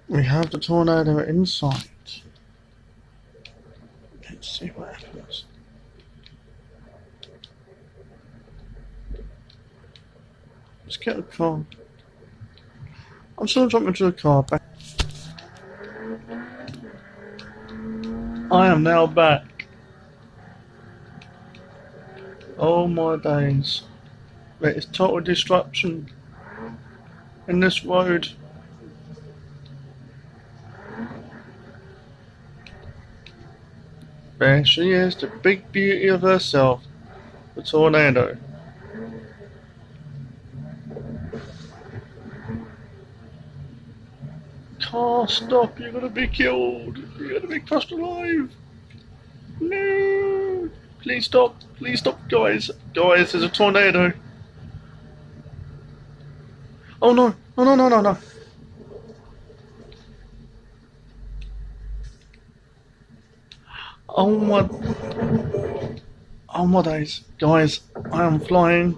We have the tornado inside. Let's see what happens. Let's get a car. I'm still jumping into the car. Back. I am now back. Oh my days. There is total destruction in this road. There she is, the big beauty of herself, the tornado. Car, stop, you're gonna be killed. You're gonna be crushed alive. No! Please stop, guys. Guys, there's a tornado. Oh no, no, no, no, no, no. Oh my, oh my days. Guys, I am flying.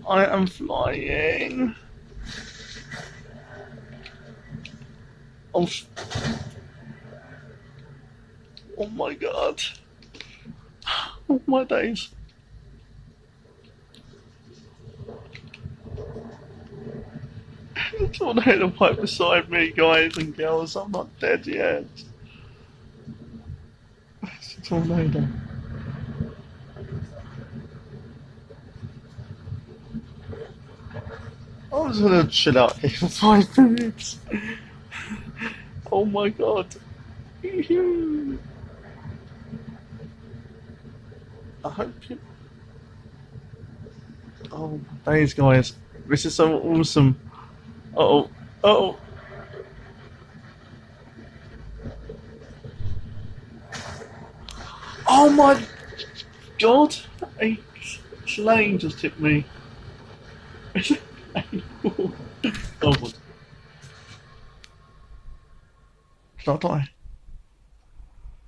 I am flying. Oh, oh my god. Oh my days. The tornado right beside me, guys and girls. I'm not dead yet. It's a tornado. I was gonna chill out here for 5 minutes. Oh my god. I hope you. Oh, thanks, guys. This is so awesome. Uh oh. Uh oh. Oh my god. A plane just hit me. Oh god. Did I die?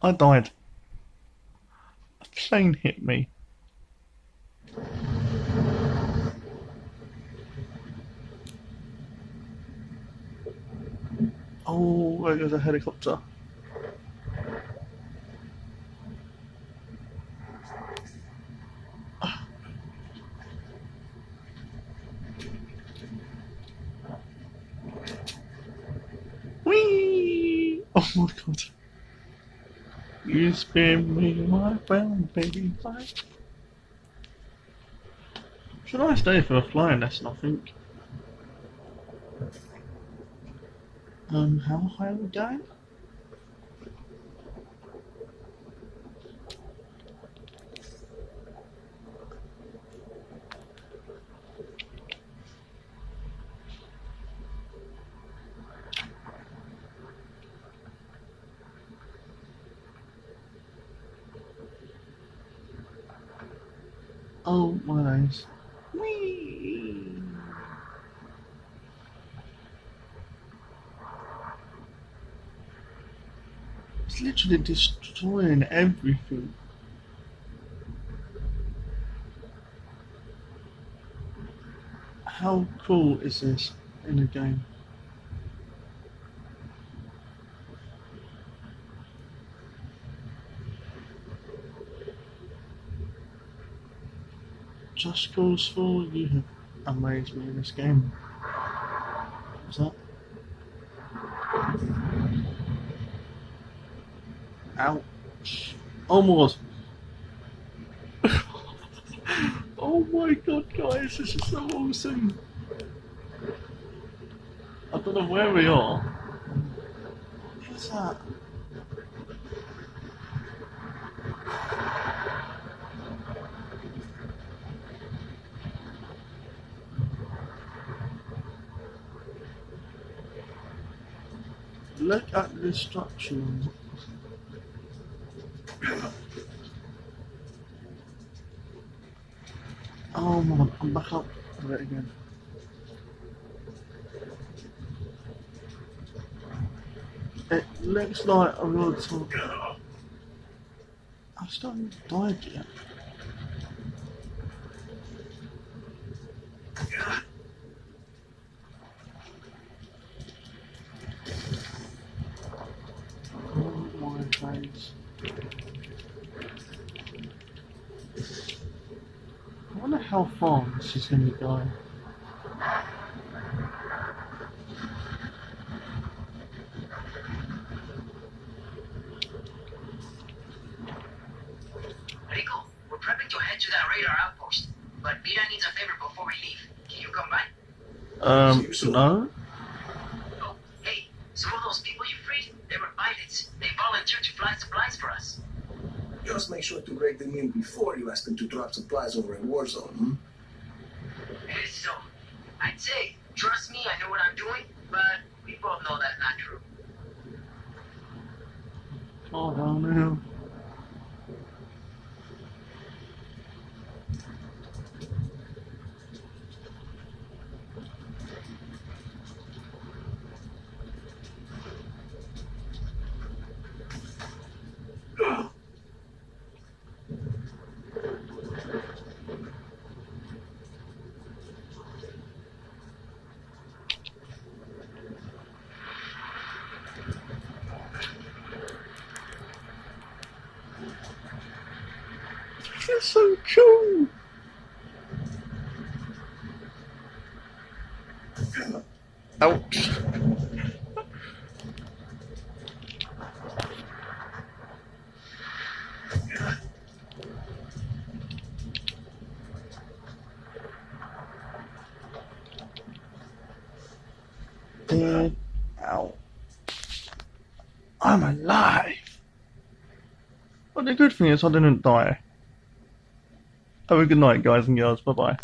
I died. A plane hit me. Oh, there goes a helicopter. Whee! Oh my god. You spin me my brown baby life. Should I stay for a flying lesson, I think? How high are we going? Oh my days. Whee! It's literally destroying everything. How cool is this in a game? Just Cause 4, you have amazed me in this game. What's that? Ouch. Oh my god. Oh my god, guys, this is so awesome. I don't know where we are. What's that? Look at the destruction. Oh my god, I'm back up for it again. It looks like a real talk. I still haven't died yet. how far this is going to be going. Rico, we're prepping to head to that radar outpost, but Mira needs a favor before we leave. Can you come by? No? Oh, hey, some of those people you freed, they were pilots. They volunteered to fly supplies for us. Just make sure to break them in before you ask them to drop supplies over in Warzone, hmm? So, I'd say, trust me, I know what I'm doing, but we both know that's not true. Oh, hell no. It's so cool. Ouch. Ow. I'm alive. But the good thing is I didn't die. Have a good night, guys and girls. Bye bye.